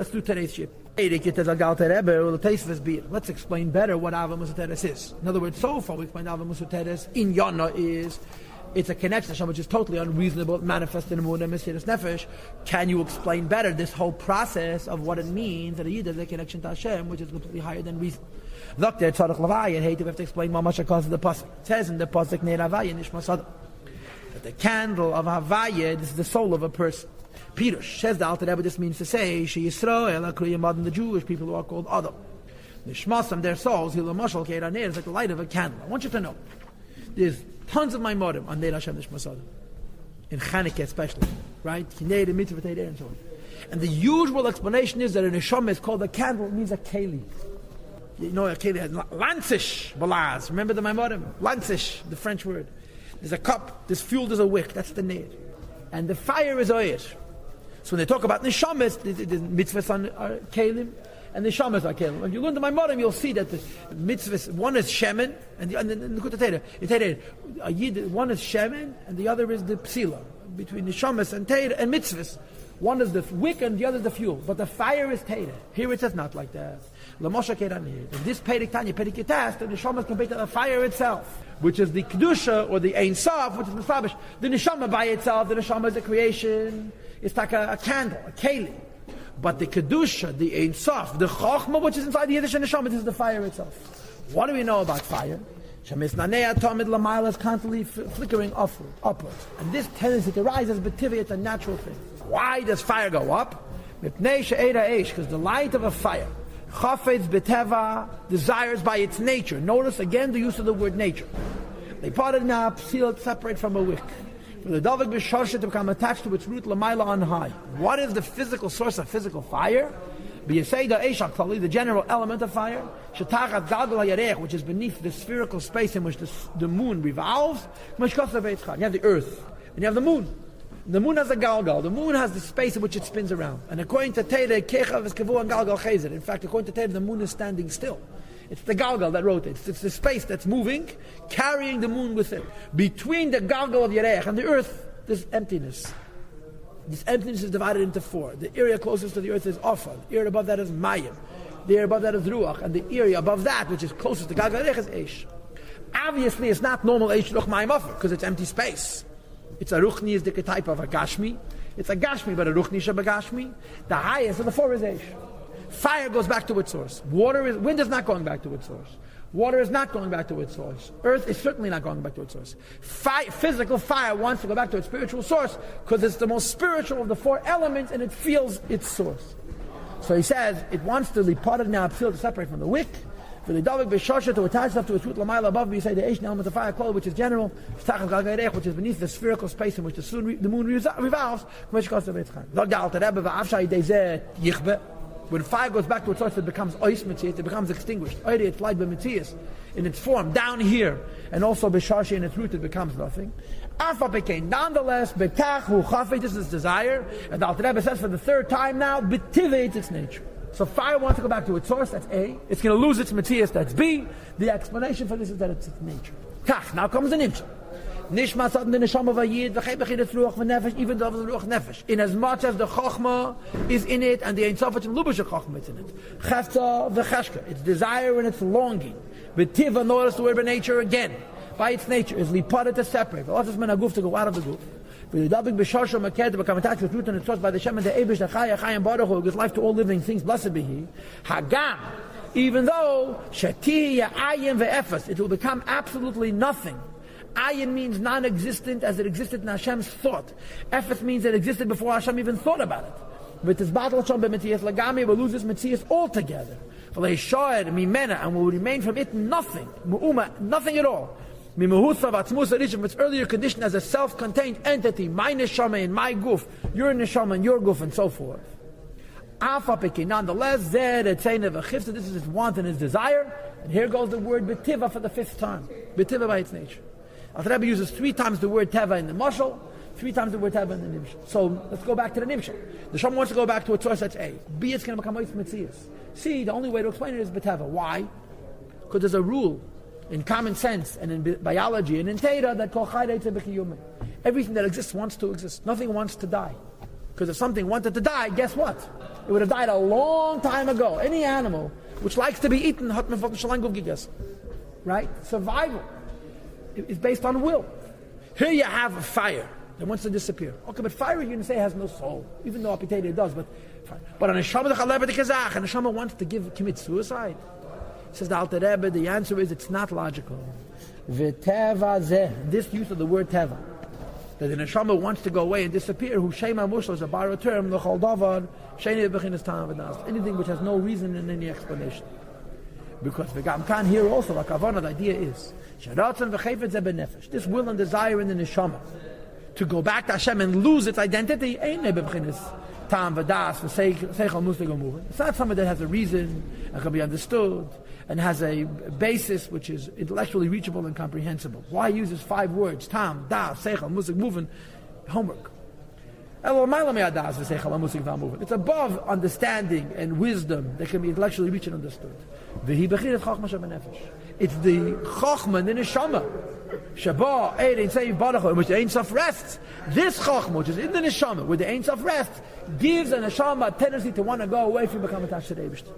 Let's do today's ship. Let's explain better what Ava Musateres is. In other words, so far we explained Ava Musateres in Yana is it's a connection to Hashem which is totally unreasonable, manifested in Emunah, Mesiras Nefesh. Can you explain better this whole process of what it means that a Yid has a connection to Hashem which is completely higher than reason? Look there, Tzadok Lavaya, hate to have to explain Mamash cause of the Pasuk. It says in the Pasuk Neir Havaya Nishma Sada that the candle of Havaya, this is the soul of a person. Pirush says the Alter Rebbe, this means to say She Yisrael Akriyim, the Jewish people who are called Adam. Nishmasam, their souls, Hilu Mashal Keir Neir, is like the light of a candle. I want you to know there's tons of Maimorim on Neir Hashem Nishma Sada, in Chanukah especially, right? Kineir, Mitzvah, Teir, and so on. And the usual explanation is that a neshama is called a candle. It means a keli. You know, a keli has lansish balaz. Remember the Maimorim? Lansish, the French word. There's a cup. There's fuel. There's a wick. That's the neir. And the fire is oyer. So when they talk about neshamas, the mitzvahs are kelim, and the neshamas are kelim. When you learn the Maimorim, you'll see that the mitzvahs, one is shemen, and one is shemen, and the other is the psila. Between neshamas and teira and mitzvahs, one is the wick and the other is the fuel. But the fire is teira. Here it says not like that. In this Perek Tanya, Perek Yitas, the neshama is compared to the fire itself, which is the kedusha or the ein sof, which is the slavish. The neshama by itself, the neshama is the creation. It's like a candle, a keli. But the kedusha, the ein sof, the chokhmah, which is inside the Yiddish neshama, this is the fire itself. What do we know about fire? Shemis nanei atomid lamayla is constantly flickering upwards, and this tendency to rise is b'tivei, it's a natural thing. Why does fire go up? Mipnei she'era eish, because the light of a fire, chafetz b'teva, desires by its nature. Notice again the use of the word nature. They parted now, sealed, separate from a wick. For the davik b'shoshet to become attached to its root lamayla on high. What is the physical source of physical fire? The general element of fire, which is beneath the spherical space in which the moon revolves. You have the earth, and you have the moon. The moon has a galgal. The moon has the space in which it spins around. And according to Teira, in fact, according to Teira, the moon is standing still. It's the galgal that rotates. It's the space that's moving, carrying the moon with it. Between the galgal of Yerech and the earth, there's emptiness. This emptiness is divided into four. The area closest to the earth is Ofa. The area above that is Mayim. The area above that is Ruach. And the area above that, which is closest to Galgal is Eish. Obviously, it's not normal Eish Ruch Mayim Ofa, because it's empty space. It's a Ruchni is the type of a Gashmi. It's a Gashmi, but a Ruchni is a Gashmi. The highest of the four is Eish. Fire goes back to its source. Wind is not going back to its source. Water is not going back to its source. Earth is certainly not going back to its source. Physical fire wants to go back to its spiritual source because it's the most spiritual of the four elements and it feels its source. So he says it wants to be part of now to separate from the wick. For the davik b'shosha to attach itself to its root lamayla above. We say the eish element of fire, which is general, which is beneath the spherical space in which the moon revolves. When fire goes back to its source, it becomes ois mitzias, it becomes extinguished. Oiri, it's light b'mitzias in its form, down here. And also b'shashi in its root, it becomes nothing. Afa became, nonetheless, betach hu chafet, this is desire. And the Alter Rebbe says for the third time now, b'tivei, its nature. So fire wants to go back to its source, that's A. It's going to lose its mitzias, that's B. The explanation for this is that it's its nature. Kach, now comes the nimshal. Nishma satan the neshama v'yid v'chebechin it's ruach v'nefesh, even though it's ruach nefesh. In as much as the chokhmah is in it and the ein sof and lubish chokhmah is in it. Chefza v'cheshka, its desire and its longing. B'tiva, notice the word by nature again. By its nature is lipada to separate. V'otas men aguf to go out of the guf. V'yidabik b'shosha maked to become attached with root and its source by the Shem and the Eibush, the Chayim Baruch Hu, who gives life to all living things. Blessed be He. Hagam. Even though shatiya ayim ve'efes, it will become absolutely nothing. Ayin means non-existent as it existed in Hashem's thought. Efes means it existed before Hashem even thought about it. With this battle Hashem b'metzias lagami will lose his metzias altogether. And will remain from it nothing. Nothing at all. From its earlier condition as a self-contained entity, my neshama and my guf, your neshama and your guf, and so forth. Nonetheless, this is his want and his desire. And here goes the word betiva for the fifth time. Betiva by its nature. Al Rebbe uses 3 times the word teva in the mashal, 3 times the word teva in the nimshal. So let's go back to the nimshal. The Shom wants to go back to its source, that's A. B, it's going to become ois mitzias. C, the only way to explain it is beteva. Why? Because there's a rule in common sense and in biology and in Teira that kol chai reitzeh b'kiyumim. Everything that exists wants to exist. Nothing wants to die. Because if something wanted to die, guess what? It would have died a long time ago. Any animal which likes to be eaten, hat man von Schlangov gegessen. Right? Survival is based on will. Here you have a fire that wants to disappear. Okay, but fire you can say has no soul, even though apitated it does. But a neshama a neshama wants to commit suicide. Says the Alter Rebbe, the answer is it's not logical. V'teva zeh, this use of the word teva, that the neshama wants to go away and disappear. Who shema mushal is a borrowed term. L'chol davar sheni bechinas tam v'das. Anything which has no reason and any explanation. Because v'gam kan here also, like Avana, the idea is sharatzon v'chayfet zeh benefesh. This will and desire in the neshama to go back to Hashem and lose its identity ain't bechinas tam v'das v'seichel muslig moving. It's not something that has a reason and can be understood and has a basis which is intellectually reachable and comprehensible. Why uses 5 words? Tam, das, seichel, musik, moving. Homework. It's above understanding and wisdom that can be intellectually reached and understood. It's the chokhmah, the neshama. Shabbat, Ein Sof Barach, which the Ein Sof rests. This chokhmah, which is in the neshama, where the Ein Sof rests, gives a neshama a tendency to want to go away from becoming attached to the Eibishter.